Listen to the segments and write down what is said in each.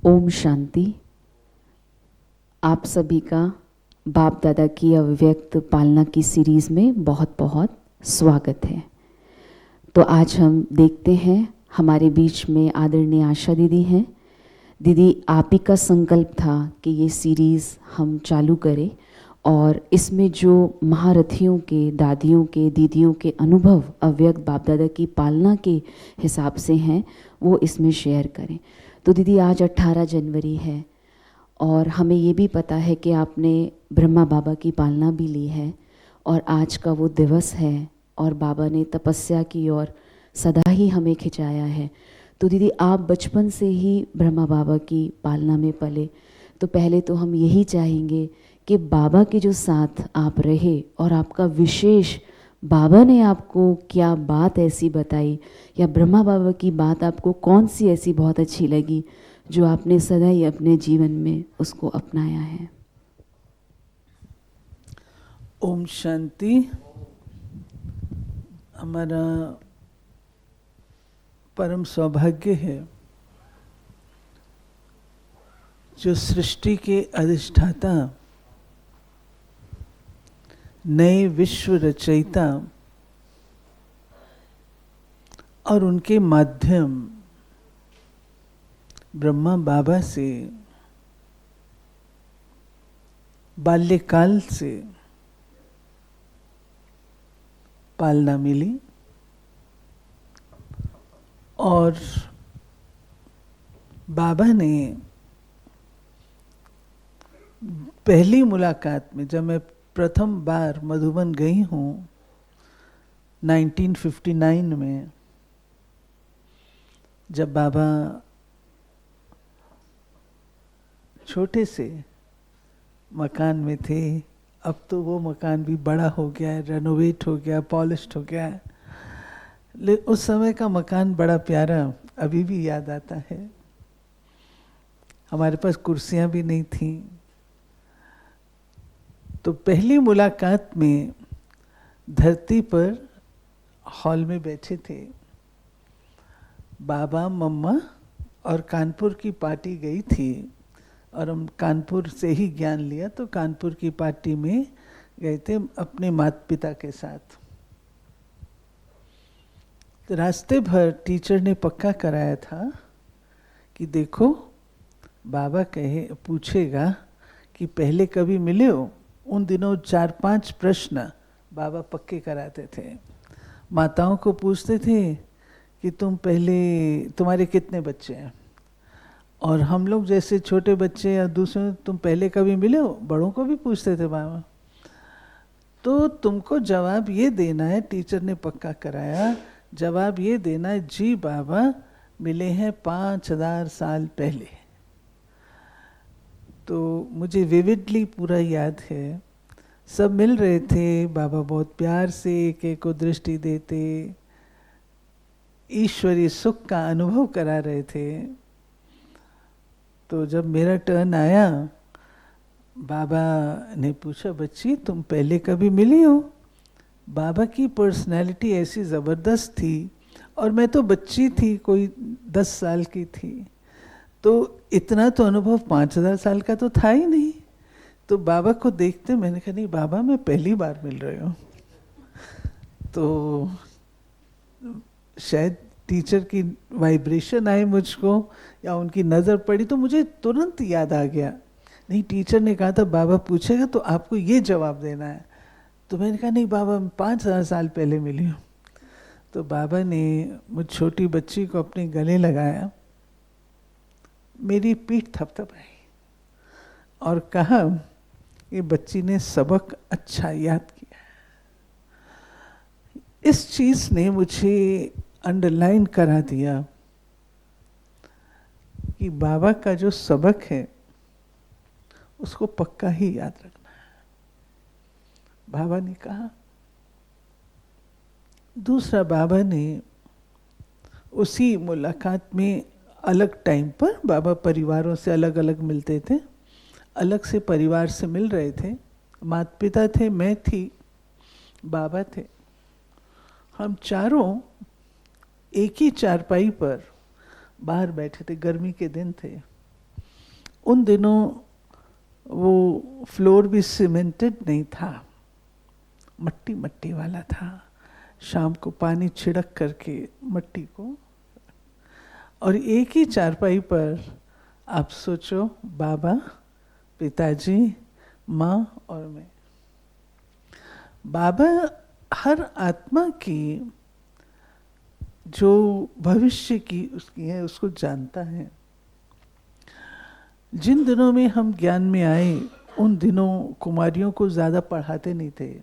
ओम शांति। आप सभी का बाप दादा की अव्यक्त पालना की सीरीज़ में बहुत बहुत स्वागत है। तो आज हम देखते हैं, हमारे बीच में आदरणीय आशा दीदी हैं। दीदी, आप ही का संकल्प था कि ये सीरीज़ हम चालू करें और इसमें जो महारथियों के, दादियों के, दीदियों के अनुभव अव्यक्त बाप दादा की पालना के हिसाब से हैं, वो इसमें शेयर करें। तो दीदी, आज 18 जनवरी है और हमें ये भी पता है कि आपने ब्रह्मा बाबा की पालना भी ली है और आज का वो दिवस है और बाबा ने तपस्या की और सदा ही हमें खिंचाया है। तो दीदी, आप बचपन से ही ब्रह्मा बाबा की पालना में पले, तो पहले तो हम यही चाहेंगे कि बाबा के जो साथ आप रहे और आपका विशेष, बाबा ने आपको क्या बात ऐसी बताई या ब्रह्मा बाबा की बात आपको कौन सी ऐसी बहुत अच्छी लगी जो आपने सदा ही अपने जीवन में उसको अपनाया है। ओम शांति। हमारा परम सौभाग्य है जो सृष्टि के अधिष्ठाता, नए विश्व रचयिता और उनके माध्यम ब्रह्मा बाबा से बाल्यकाल से पालना मिली और बाबा ने पहली मुलाकात में, जब मैं प्रथम बार मधुबन गई हूँ 1959 में, जब बाबा छोटे से मकान में थे, अब तो वो मकान भी बड़ा हो गया है, रेनोवेट हो गया, पॉलिश्ड हो गया है, लेकिन उस समय का मकान बड़ा प्यारा अभी भी याद आता है। हमारे पास कुर्सियां भी नहीं थी। तो पहली मुलाकात में धरती पर हॉल में बैठे थे बाबा, मम्मा और कानपुर की पार्टी गई थी और हम कानपुर से ही ज्ञान लिया, तो कानपुर की पार्टी में गए थे अपने माता पिता के साथ। तो रास्ते भर टीचर ने पक्का कराया था कि देखो, बाबा पूछेगा कि पहले कभी मिले हो। उन दिनों 4-5 प्रश्न बाबा पक्के कराते थे। माताओं को पूछते थे कि तुम्हारे कितने बच्चे हैं, और हम लोग जैसे छोटे बच्चे या दूसरे, तुम पहले कभी मिले हो, बड़ों को भी पूछते थे बाबा। तो तुमको जवाब ये देना है, टीचर ने पक्का कराया, जवाब ये देना है, जी बाबा मिले हैं 5000 साल पहले। तो मुझे विविडली पूरा याद है, सब मिल रहे थे, बाबा बहुत प्यार से एक एक को दृष्टि देते, ईश्वरीय सुख का अनुभव करा रहे थे। तो जब मेरा टर्न आया, बाबा ने पूछा, बच्ची तुम पहले कभी मिली हो? बाबा की पर्सनैलिटी ऐसी ज़बरदस्त थी और मैं तो बच्ची थी, कोई 10 साल की थी, तो इतना तो अनुभव 5000 साल का तो था ही नहीं। तो बाबा को देखते मैंने कहा, नहीं बाबा, मैं पहली बार मिल रही हूँ। तो शायद टीचर की वाइब्रेशन आई मुझको या उनकी नज़र पड़ी, तो मुझे तुरंत याद आ गया, नहीं टीचर ने कहा था बाबा पूछेगा तो आपको ये जवाब देना है। तो मैंने कहा, नहीं बाबा, मैं 5000 साल पहले मिली हूँ। तो बाबा ने मुझ छोटी बच्ची को अपने गले लगाया, मेरी पीठ थपथपाई और कहा, ये बच्ची ने सबक अच्छा याद किया। इस चीज़ ने मुझे अंडरलाइन करा दिया कि बाबा का जो सबक है उसको पक्का ही याद रखना है। बाबा ने कहा। दूसरा, बाबा ने उसी मुलाकात में अलग टाइम पर, बाबा परिवारों से अलग अलग मिलते थे, अलग से परिवार से मिल रहे थे। माता पिता थे, मैं थी, बाबा थे, हम चारों एक ही चारपाई पर बाहर बैठे थे, गर्मी के दिन थे। उन दिनों वो फ्लोर भी सीमेंटेड नहीं था, मट्टी मट्टी वाला था। शाम को पानी छिड़क करके मट्टी को, और एक ही चारपाई पर आप सोचो, बाबा, पिताजी, माँ और मैं। बाबा हर आत्मा की जो भविष्य की उसकी है उसको जानता है। जिन दिनों में हम ज्ञान में आए उन दिनों कुमारियों को ज़्यादा पढ़ाते नहीं थे,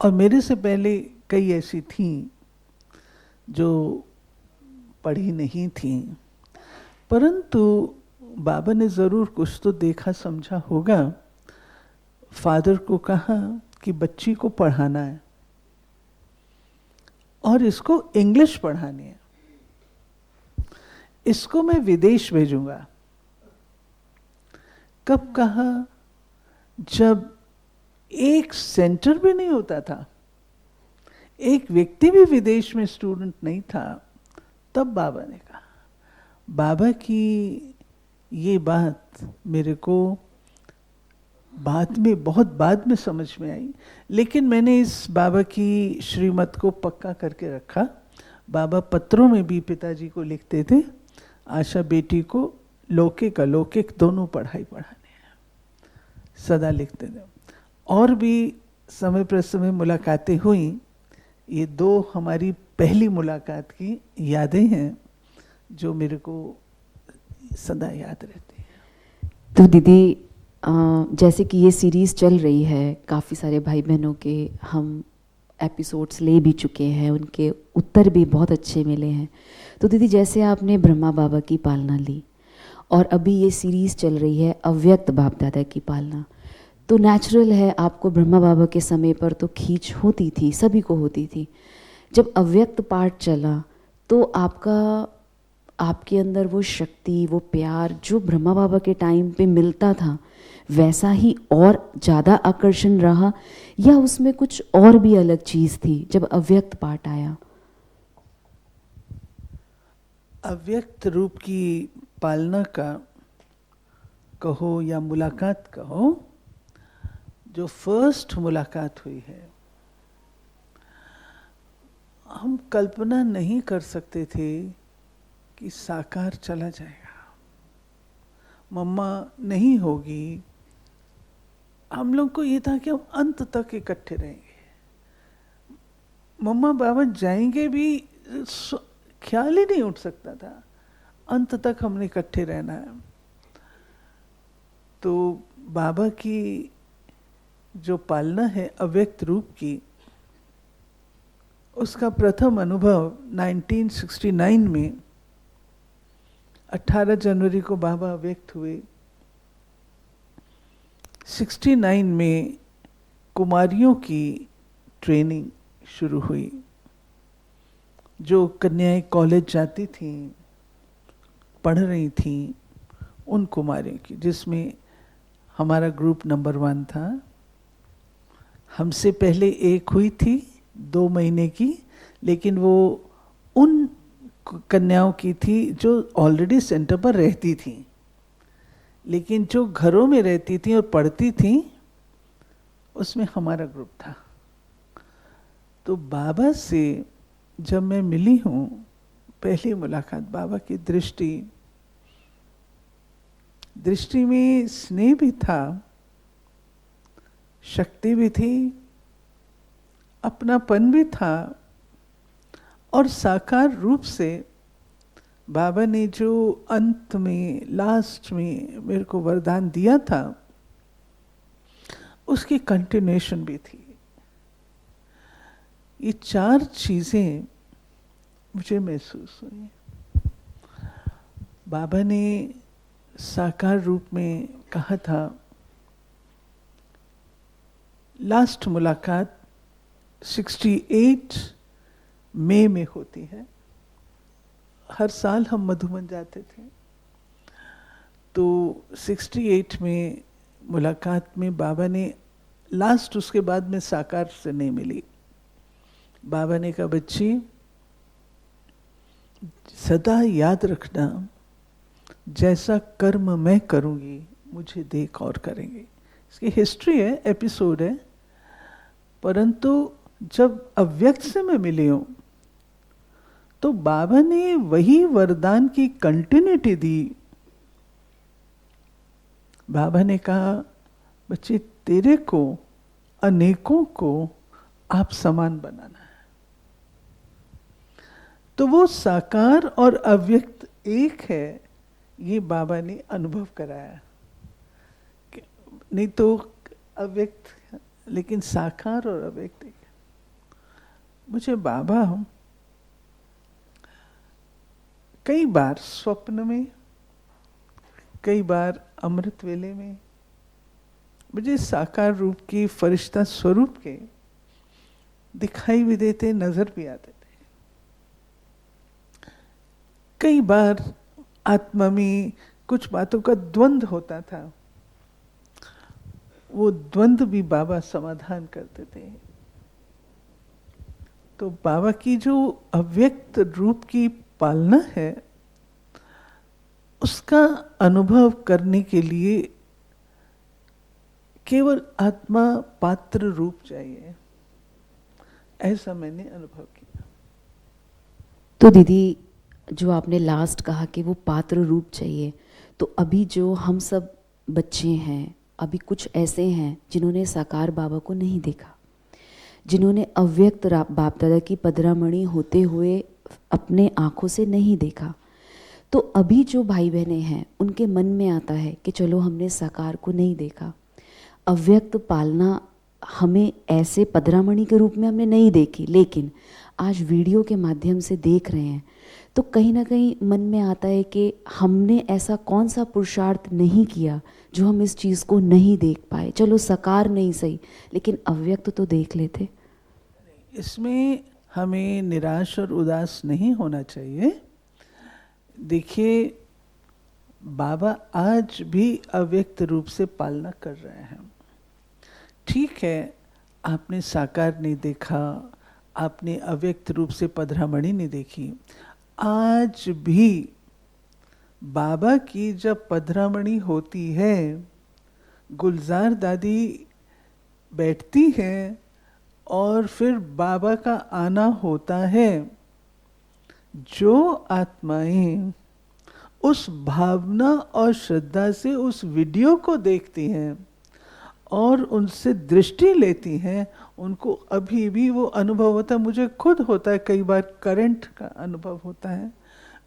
और मेरे से पहले कई ऐसी थीं जो पढ़ी नहीं थीं, परंतु बाबा ने ज़रूर कुछ तो देखा समझा होगा। फादर को कहा कि बच्ची को पढ़ाना है और इसको इंग्लिश पढ़ानी है, इसको मैं विदेश भेजूंगा। कब कहा? जब एक सेंटर भी नहीं होता था, एक व्यक्ति भी विदेश में स्टूडेंट नहीं था, तब बाबा ने कहा। बाबा की ये बात मेरे को बाद में, बहुत बाद में समझ में आई, लेकिन मैंने इस बाबा की श्रीमत को पक्का करके रखा। बाबा पत्रों में भी पिताजी को लिखते थे, आशा बेटी को लौकिक अलौकिक दोनों पढ़ाई पढ़ानी है, सदा लिखते थे। और भी समय पर समय मुलाकातें हुई। ये दो हमारी पहली मुलाकात की यादें हैं जो मेरे को सदा याद रहती हैं। तो दीदी, जैसे कि ये सीरीज़ चल रही है, काफ़ी सारे भाई बहनों के हम एपिसोड्स ले भी चुके हैं, उनके उत्तर भी बहुत अच्छे मिले हैं। तो दीदी, जैसे आपने ब्रह्मा बाबा की पालना ली और अभी ये सीरीज़ चल रही है अव्यक्त बाप दादा की पालना, तो नेचुरल है आपको ब्रह्मा बाबा के समय पर तो खींच होती थी, सभी को होती थी। जब अव्यक्त पार्ट चला तो आपके अंदर वो शक्ति, वो प्यार जो ब्रह्मा बाबा के टाइम पे मिलता था, वैसा ही और ज़्यादा आकर्षण रहा, या उसमें कुछ और भी अलग चीज़ थी जब अव्यक्त पार्ट आया? अव्यक्त रूप की पालना का कहो या मुलाकात कहो, जो फर्स्ट मुलाकात हुई है, हम कल्पना नहीं कर सकते थे कि साकार चला जाएगा, मम्मा नहीं होगी। हम लोग को ये था कि हम अंत तक इकट्ठे रहेंगे, मम्मा बाबा जाएंगे भी ख्याल ही नहीं उठ सकता था, अंत तक हमने इकट्ठे रहना है। तो बाबा की जो पालना है अव्यक्त रूप की, उसका प्रथम अनुभव 1969 में 18 जनवरी को बाबा अव्यक्त हुए। 69 में कुमारियों की ट्रेनिंग शुरू हुई, जो कन्याएं कॉलेज जाती थीं, पढ़ रही थीं, उन कुमारियों की, जिसमें हमारा ग्रुप नंबर 1 था। हमसे पहले एक हुई थी 2 महीने की, लेकिन वो उन कन्याओं की थी जो ऑलरेडी सेंटर पर रहती थी, लेकिन जो घरों में रहती थी और पढ़ती थी, उसमें हमारा ग्रुप था। तो बाबा से जब मैं मिली हूँ, पहली मुलाकात, बाबा की दृष्टि में स्नेह भी था, शक्ति भी थी, अपनापन भी था, और साकार रूप से बाबा ने जो अंत में, लास्ट में मेरे को वरदान दिया था, उसकी कंटिन्यूएशन भी थी। ये 4 चीजें मुझे महसूस हुई। बाबा ने साकार रूप में कहा था, लास्ट मुलाकात 68 मई में होती है। हर साल हम मधुबन जाते थे, तो 68 में मुलाकात में बाबा ने लास्ट, उसके बाद में साकार से नहीं मिली। बाबा ने कहा, बच्ची सदा याद रखना, जैसा कर्म मैं करूँगी मुझे देख और करेंगे। इसकी हिस्ट्री है, एपिसोड है। परंतु जब अव्यक्त से मैं मिली हूँ तो बाबा ने वही वरदान की कंटिन्यूटी दी। बाबा ने कहा, बच्चे तेरे को अनेकों को आप समान बनाना है। तो वो साकार और अव्यक्त एक है, ये बाबा ने अनुभव कराया। नहीं तो अव्यक्त, लेकिन साकार और अव्यक्त एक। मुझे बाबा कई बार स्वप्न में, कई बार अमृत वेले में मुझे साकार रूप की, फरिश्ता स्वरूप के दिखाई भी देते, नजर भी आते थे। कई बार आत्मा में कुछ बातों का द्वंद्व होता था, वो द्वंद्व भी बाबा समाधान करते थे। तो बाबा की जो अव्यक्त रूप की पालना है, उसका अनुभव करने के लिए केवल आत्मा पात्र रूप चाहिए, ऐसा मैंने अनुभव किया। तो दीदी, जो आपने लास्ट कहा कि वो पात्र रूप चाहिए, तो अभी जो हम सब बच्चे हैं, अभी कुछ ऐसे हैं जिन्होंने साकार बाबा को नहीं देखा, जिन्होंने अव्यक्त बाप दादा की पदरामणि होते हुए अपने आँखों से नहीं देखा। तो अभी जो भाई बहनें हैं उनके मन में आता है कि चलो हमने साकार को नहीं देखा, अव्यक्त पालना हमें ऐसे पदरामणि के रूप में हमने नहीं देखी, लेकिन आज वीडियो के माध्यम से देख रहे हैं, तो कहीं ना कहीं मन में आता है कि हमने ऐसा कौन सा पुरुषार्थ नहीं किया जो हम इस चीज़ को नहीं देख पाए। चलो साकार नहीं सही, लेकिन अव्यक्त तो देख लेते। इसमें हमें निराश और उदास नहीं होना चाहिए। देखिए, बाबा आज भी अव्यक्त रूप से पालना कर रहे हैं। ठीक है, आपने साकार नहीं देखा, आपने अव्यक्त रूप से पधरामणि नहीं देखी, आज भी बाबा की जब पधरामणि होती है, गुलजार दादी बैठती हैं और फिर बाबा का आना होता है, जो आत्माएं उस भावना और श्रद्धा से उस वीडियो को देखती हैं और उनसे दृष्टि लेती हैं, उनको अभी भी वो अनुभव होता है। मुझे खुद होता है, कई बार करंट का अनुभव होता है,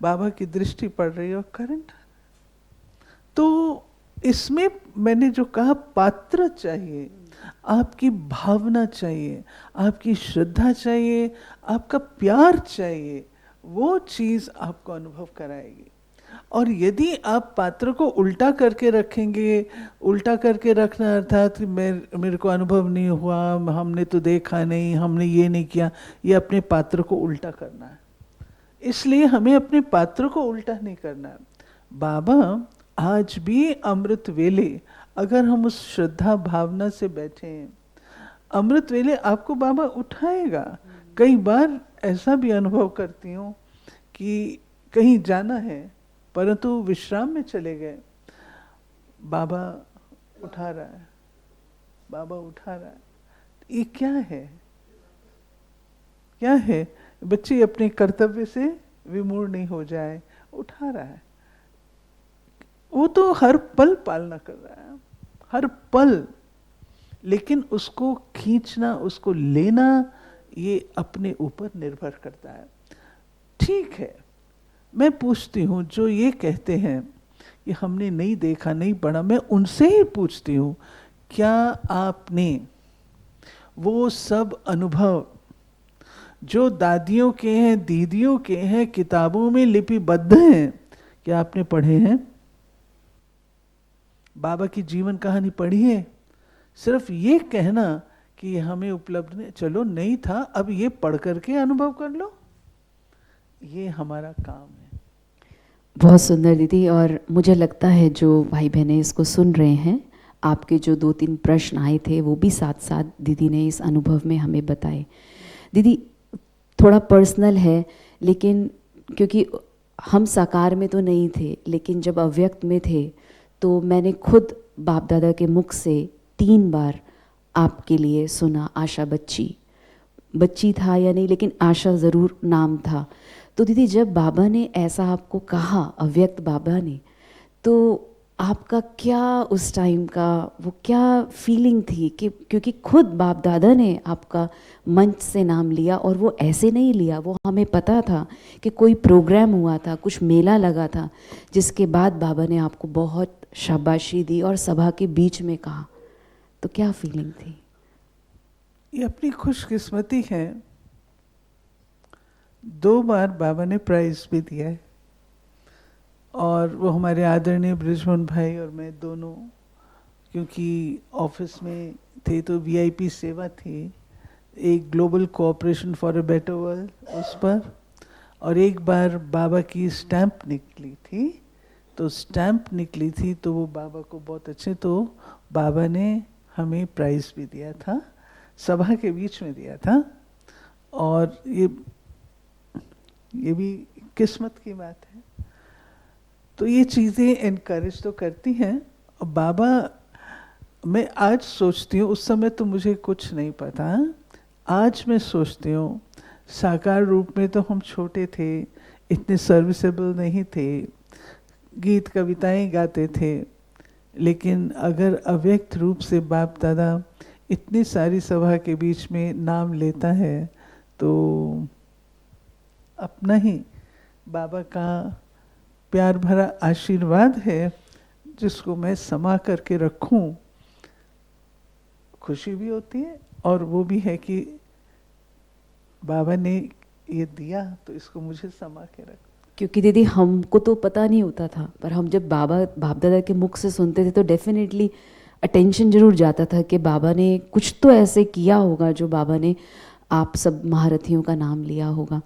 बाबा की दृष्टि पड़ रही है और करंट। तो इसमें मैंने जो कहा, पात्र चाहिए, आपकी भावना चाहिए, आपकी श्रद्धा चाहिए, आपका प्यार चाहिए, वो चीज़ आपको अनुभव कराएगी। और यदि आप पात्र को उल्टा करके रखेंगे, उल्टा करके रखना अर्थात मेरे को अनुभव नहीं हुआ, हमने तो देखा नहीं, हमने ये नहीं किया, ये अपने पात्र को उल्टा करना है। इसलिए हमें अपने पात्र को उल्टा नहीं करना है। बाबा आज भी अमृत वेले, अगर हम उस श्रद्धा भावना से बैठे हैं, अमृत वेले आपको बाबा उठाएगा। कई बार ऐसा भी अनुभव करती हूँ कि कहीं जाना है परंतु विश्राम में चले गए, बाबा उठा रहा है, बाबा उठा रहा है। ये क्या है? क्या है? बच्चे अपने कर्तव्य से विमूढ़ नहीं हो जाए, उठा रहा है। वो तो हर पल पालना कर रहा है, हर पल। लेकिन उसको खींचना, उसको लेना, ये अपने ऊपर निर्भर करता है। ठीक है, मैं पूछती हूँ जो ये कहते हैं कि हमने नहीं देखा, नहीं पढ़ा, मैं उनसे ही पूछती हूँ, क्या आपने वो सब अनुभव जो दादियों के हैं, दीदियों के हैं, किताबों में लिपिबद्ध हैं, क्या आपने पढ़े हैं? बाबा की जीवन कहानी पढ़ी है? सिर्फ ये कहना कि हमें उपलब्ध नहीं, चलो नहीं था, अब ये पढ़ करके अनुभव कर लो, ये हमारा काम है। बहुत सुंदर दीदी। और मुझे लगता है जो भाई बहनें इसको सुन रहे हैं, आपके जो 2-3 प्रश्न आए थे वो भी साथ साथ दीदी ने इस अनुभव में हमें बताए। दीदी, थोड़ा पर्सनल है, लेकिन क्योंकि हम साकार में तो नहीं थे, लेकिन जब अव्यक्त में थे तो मैंने खुद बाप दादा के मुख से 3 बार आपके लिए सुना, आशा बच्ची। बच्ची था या नहीं, लेकिन आशा ज़रूर नाम था। तो दीदी जब बाबा ने ऐसा आपको कहा, अव्यक्त बाबा ने, तो आपका क्या उस टाइम का वो क्या फीलिंग थी? कि क्योंकि खुद बाप दादा ने आपका मंच से नाम लिया, और वो ऐसे नहीं लिया, वो हमें पता था कि कोई प्रोग्राम हुआ था, कुछ मेला लगा था, जिसके बाद बाबा ने आपको बहुत शाबाशी दी और सभा के बीच में कहा। तो क्या फीलिंग थी? ये अपनी खुशकिस्मती है, 2 बार बाबा ने प्राइज भी दिया है, और वो हमारे आदरणीय बृजमोहन भाई और मैं दोनों, क्योंकि ऑफिस में थे तो वीआईपी सेवा थी, एक global cooperation for a better world उस पर, और एक बार बाबा की स्टैंप निकली थी, तो स्टैंप निकली थी तो वो बाबा को बहुत अच्छे, तो बाबा ने हमें प्राइज भी दिया था, सभा के बीच में दिया था। और ये भी किस्मत की बात है। तो ये चीज़ें इनकरेज तो करती हैं। और बाबा, मैं आज सोचती हूँ, उस समय तो मुझे कुछ नहीं पता, आज मैं सोचती हूँ साकार रूप में तो हम छोटे थे, इतने सर्विसेबल नहीं थे, गीत कविताएं गाते थे, लेकिन अगर अव्यक्त रूप से बाप दादा इतनी सारी सभा के बीच में नाम लेता है तो अपना ही बाबा का प्यार भरा आशीर्वाद है, जिसको मैं समा करके रखूं। खुशी भी होती है और वो भी है कि बाबा ने ये दिया तो इसको मुझे समा के रख। क्योंकि दीदी हमको तो पता नहीं होता था, पर हम जब बाप दादा के मुख से सुनते थे तो डेफिनेटली अटेंशन जरूर जाता था कि बाबा ने कुछ तो ऐसे किया होगा जो बाबा ने आप सब महारथियों का नाम लिया होगा।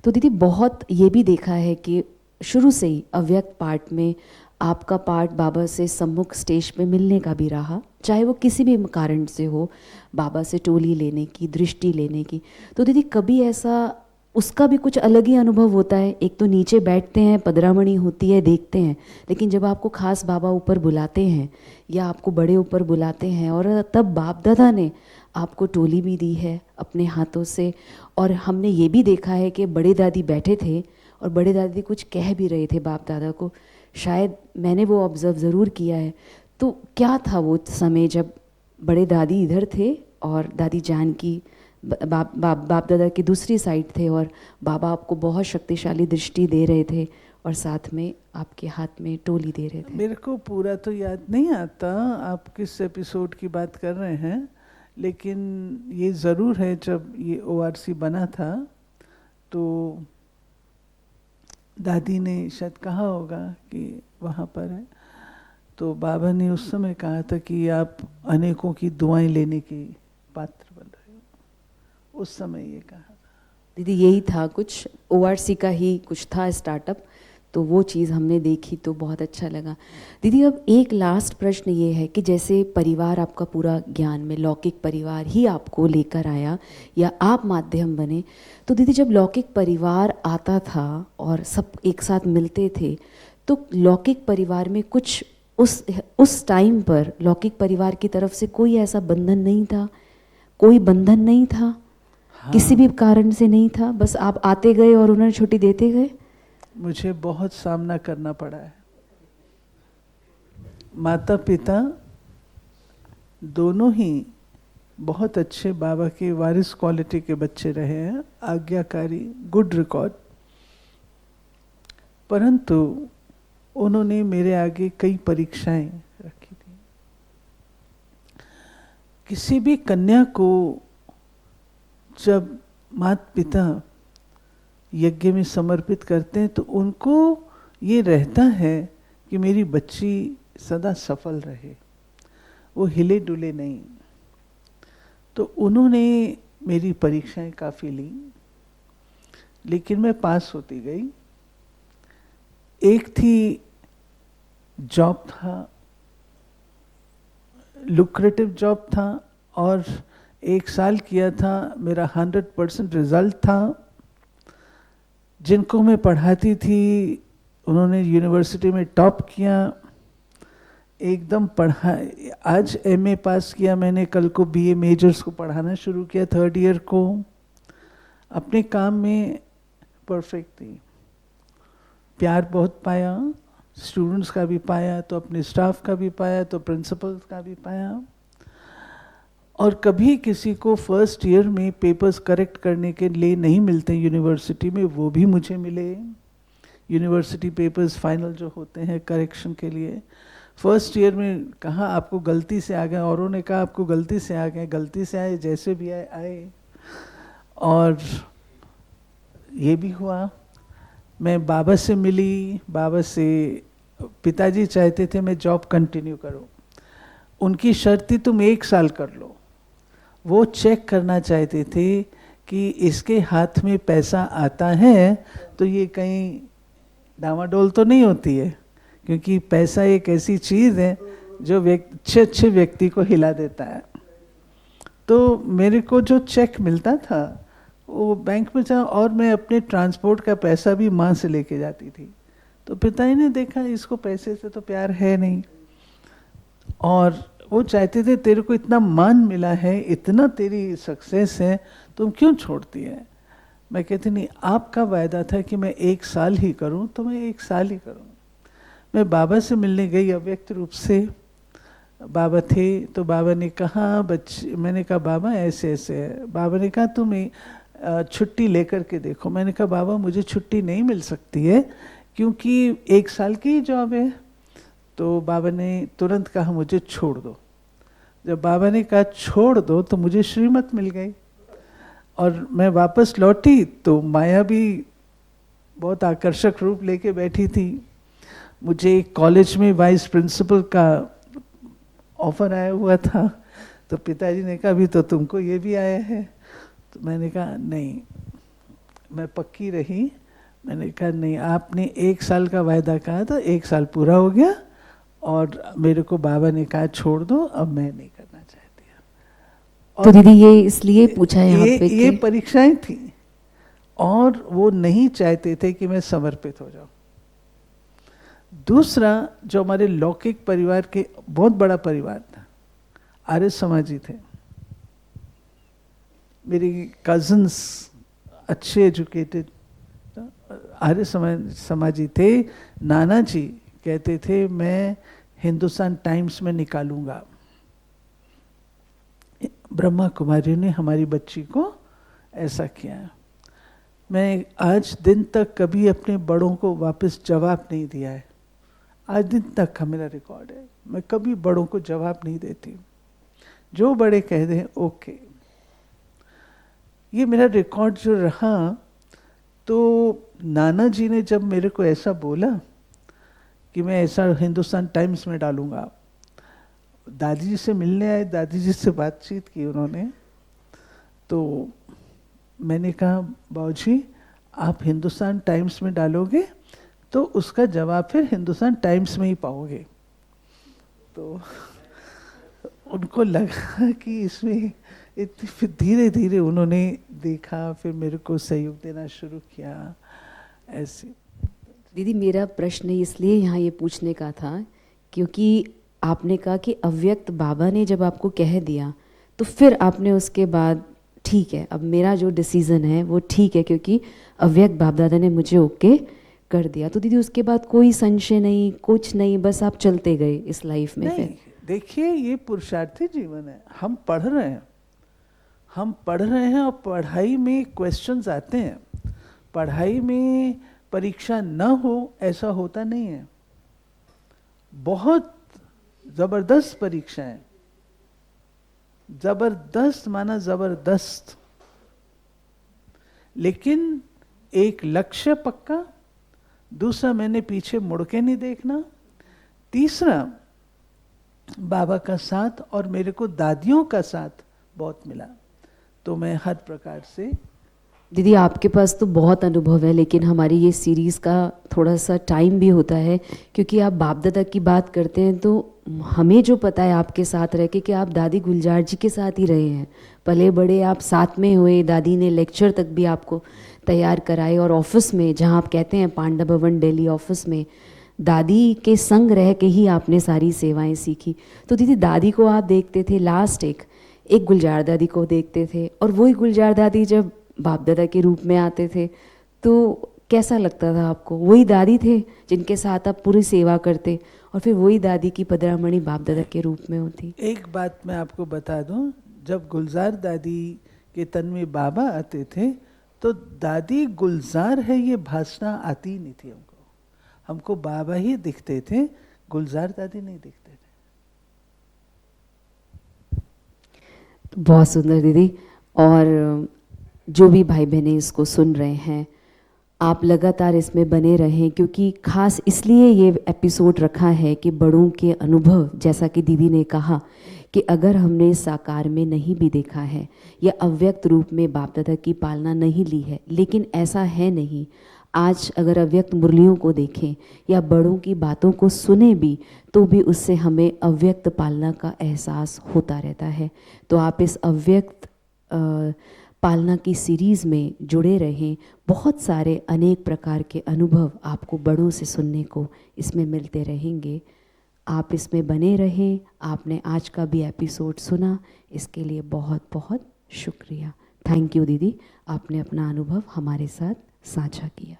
तो दीदी बहुत ये भी देखा है कि शुरू से ही अव्यक्त पार्ट में आपका पार्ट बाबा से सम्मुख स्टेज पे मिलने का भी रहा, चाहे वो किसी भी कारण से हो, बाबा से टोली लेने की, दृष्टि लेने की। तो दीदी कभी ऐसा, उसका भी कुछ अलग ही अनुभव होता है। एक तो नीचे बैठते हैं, पदरामणि होती है, देखते हैं, लेकिन जब आपको खास बाबा ऊपर बुलाते हैं या आपको बड़े ऊपर बुलाते हैं, और तब बाप दादा ने आपको टोली भी दी है अपने हाथों से। और हमने ये भी देखा है कि बड़े दादी बैठे थे और बड़े दादी कुछ कह भी रहे थे बाप दादा को, शायद मैंने वो ऑब्ज़र्व ज़रूर किया है। तो क्या था वो समय जब बड़े दादी इधर थे और दादी जानकी बाप दादा की दूसरी साइड थे, और बाबा आपको बहुत शक्तिशाली दृष्टि दे रहे थे और साथ में आपके हाथ में टोली दे रहे थे? मेरे को पूरा तो याद नहीं आता आप किस एपिसोड की बात कर रहे हैं, लेकिन ये ज़रूर है जब ये ORC बना था तो दादी ने शायद कहा होगा कि वहाँ पर है, तो बाबा ने उस समय कहा था कि आप अनेकों की दुआएं लेने की पात्र बन रहे हो, उस समय ये कहा था। दीदी यही था, कुछ ORC का ही कुछ था स्टार्टअप, तो वो चीज़ हमने देखी तो बहुत अच्छा लगा। दीदी अब एक लास्ट प्रश्न ये है कि जैसे परिवार आपका पूरा ज्ञान में लौकिक परिवार ही आपको लेकर आया या आप माध्यम बने, तो दीदी जब लौकिक परिवार आता था और सब एक साथ मिलते थे, तो लौकिक परिवार में कुछ उस टाइम पर लौकिक परिवार की तरफ से कोई ऐसा बंधन नहीं था? कोई बंधन नहीं था? हाँ। किसी भी कारण से नहीं था, बस आप आते गए और उन्होंने छुट्टी देते गए? मुझे बहुत सामना करना पड़ा है। माता पिता दोनों ही बहुत अच्छे बाबा के वारिस क्वालिटी के बच्चे रहे हैं, आज्ञाकारी, गुड रिकॉर्ड, परंतु उन्होंने मेरे आगे कई परीक्षाएं रखी थी। किसी भी कन्या को जब माता पिता यज्ञ में समर्पित करते हैं तो उनको ये रहता है कि मेरी बच्ची सदा सफल रहे, वो हिले डुले नहीं। तो उन्होंने मेरी परीक्षाएं काफ़ी ली, लेकिन मैं पास होती गई। एक थी जॉब था, लुक्रेटिव जॉब था, और 1 साल किया था, मेरा 100% रिजल्ट था। जिनको मैं पढ़ाती थी उन्होंने यूनिवर्सिटी में टॉप किया, एकदम पढ़ा। आज एमए पास किया मैंने, कल को बीए मेजर्स को पढ़ाना शुरू किया, थर्ड ईयर को। अपने काम में परफेक्ट थी, प्यार बहुत पाया, स्टूडेंट्स का भी पाया, तो अपने स्टाफ का भी पाया, तो प्रिंसिपल्स का भी पाया। और कभी किसी को फर्स्ट ईयर में पेपर्स करेक्ट करने के लिए नहीं मिलते यूनिवर्सिटी में, वो भी मुझे मिले। यूनिवर्सिटी पेपर्स फाइनल जो होते हैं करेक्शन के लिए, फर्स्ट ईयर में कहा आपको गलती से आ गए, औरों ने कहा आपको गलती से आ गए, गलती से आए, जैसे भी आए आए। और ये भी हुआ। मैं बाबा से मिली, बाबा से, पिताजी चाहते थे मैं जॉब कंटिन्यू करूं, उनकी शर्त थी तुम 1 साल कर लो। वो चेक करना चाहते थे कि इसके हाथ में पैसा आता है तो ये कहीं डामाडोल तो नहीं होती है, क्योंकि पैसा एक ऐसी चीज़ है जो अच्छे अच्छे व्यक्ति को हिला देता है। तो मेरे को जो चेक मिलता था वो बैंक में जा, और मैं अपने ट्रांसपोर्ट का पैसा भी माँ से लेके जाती थी। तो पिताजी ने देखा इसको पैसे से तो प्यार है नहीं, और वो चाहते थे तेरे को इतना मान मिला है, इतना तेरी सक्सेस है, तुम क्यों छोड़ती है। मैं कहती नहीं, आपका वायदा था कि मैं 1 साल ही करूं तो मैं 1 साल ही करूं। मैं बाबा से मिलने गई अव्यक्त रूप से, बाबा थे, तो बाबा ने कहा बच्चे, मैंने कहा बाबा ऐसे ऐसे है। बाबा ने कहा तुम छुट्टी लेकर के देखो। मैंने कहा बाबा मुझे छुट्टी नहीं मिल सकती है क्योंकि 1 साल की जॉब है। तो बाबा ने तुरंत कहा मुझे छोड़ दो। जब बाबा ने कहा छोड़ दो तो मुझे श्रीमत मिल गई, और मैं वापस लौटी तो माया भी बहुत आकर्षक रूप लेके बैठी थी। मुझे कॉलेज में वाइस प्रिंसिपल का ऑफर आया हुआ था, तो पिताजी ने कहा अभी तो तुमको ये भी आया है। तो मैंने कहा नहीं, मैं पक्की रही। मैंने कहा नहीं, आपने 1 साल का वायदा कहा था, 1 साल पूरा हो गया, और मेरे को बाबा ने कहा छोड़ दो, अब मैं नहीं करना चाहती। तो दीदी ये इसलिए पूछा है यहाँ पे ये परीक्षाएं थी, और वो नहीं चाहते थे कि मैं समर्पित हो जाऊं। दूसरा, जो हमारे लौकिक परिवार के बहुत बड़ा परिवार था, आर्य समाजी थे, मेरी कजन्स अच्छे एजुकेटेड आर्य समाजी थे। नाना जी कहते थे मैं हिंदुस्तान टाइम्स में निकालूंगा। ब्रह्मा कुमारी ने हमारी बच्ची को ऐसा किया। मैं आज दिन तक कभी अपने बड़ों को वापस जवाब नहीं दिया है, आज दिन तक का मेरा रिकॉर्ड है। मैं कभी बड़ों को जवाब नहीं देती, जो बड़े कह दें ओके। ये मेरा रिकॉर्ड जो रहा। तो नाना जी ने जब मेरे को ऐसा बोला कि मैं ऐसा हिंदुस्तान टाइम्स में डालूंगा, दादी जी से मिलने आए, दादी जी से बातचीत की उन्होंने। तो मैंने कहा बाबूजी आप हिंदुस्तान टाइम्स में डालोगे तो उसका जवाब फिर हिंदुस्तान टाइम्स में ही पाओगे। तो उनको लगा कि इसमें इतनी, फिर धीरे धीरे उन्होंने देखा, फिर मेरे को सहयोग देना शुरू किया। ऐसे दीदी मेरा प्रश्न इसलिए यहाँ ये पूछने का था क्योंकि आपने कहा कि अव्यक्त बाबा ने जब आपको कह दिया तो फिर आपने उसके बाद ठीक है अब मेरा जो डिसीज़न है वो ठीक है क्योंकि अव्यक्त बाप दादा ने मुझे ओके कर दिया। तो दीदी उसके बाद कोई संशय नहीं, कुछ नहीं, बस आप चलते गए इस लाइफ में। नहीं, देखिए ये पुरुषार्थी जीवन है। हम पढ़ रहे हैं, और पढ़ाई में क्वेश्चंस आते हैं। पढ़ाई में परीक्षा न हो ऐसा होता नहीं है। बहुत जबरदस्त परीक्षाएं, जबरदस्त माना जबरदस्त, लेकिन एक लक्ष्य पक्का, दूसरा मैंने पीछे मुड़ के नहीं देखना, तीसरा बाबा का साथ, और मेरे को दादियों का साथ बहुत मिला। तो मैं हर प्रकार से दीदी आपके पास तो बहुत अनुभव है, लेकिन हमारी ये सीरीज़ का थोड़ा सा टाइम भी होता है, क्योंकि आप बाप दादा की बात करते हैं तो हमें जो पता है आपके साथ रह के कि आप दादी गुलजार जी के साथ ही रहे हैं, पले बड़े आप साथ में हुए, दादी ने लेक्चर तक भी आपको तैयार कराए, और ऑफिस में जहाँ आप कहते हैं पांडा भवन दिल्ली ऑफिस में दादी के संग रह के ही आपने सारी सेवाएं सीखी। तो दीदी दादी को आप देखते थे, लास्ट एक गुलजार दादी को देखते थे, और वही गुलजार दादी जब बाप दादा के रूप में आते थे तो कैसा लगता था आपको? वही दादी थे जिनके साथ आप पूरी सेवा करते, और फिर वही दादी की पदरामणि बाप दादा के रूप में होती। एक बात मैं आपको बता दूं, जब गुलजार दादी के तन में बाबा आते थे तो दादी गुलजार है ये भाषा आती नहीं थी हमको बाबा ही दिखते थे, गुलजार दादी नहीं दिखते थे। बहुत सुंदर दीदी। और जो भी भाई बहनें इसको सुन रहे हैं, आप लगातार इसमें बने रहें, क्योंकि खास इसलिए ये एपिसोड रखा है कि बड़ों के अनुभव, जैसा कि दीदी ने कहा कि अगर हमने साकार में नहीं भी देखा है या अव्यक्त रूप में बाप दादा की पालना नहीं ली है, लेकिन ऐसा है नहीं, आज अगर अव्यक्त मुरलियों को देखें या बड़ों की बातों को सुने भी, तो भी उससे हमें अव्यक्त पालना का एहसास होता रहता है। तो आप इस अव्यक्त पालना की सीरीज़ में जुड़े रहें। बहुत सारे अनेक प्रकार के अनुभव आपको बड़ों से सुनने को इसमें मिलते रहेंगे। आप इसमें बने रहें। आपने आज का भी एपिसोड सुना, इसके लिए बहुत बहुत शुक्रिया। थैंक यू दीदी, आपने अपना अनुभव हमारे साथ साझा किया।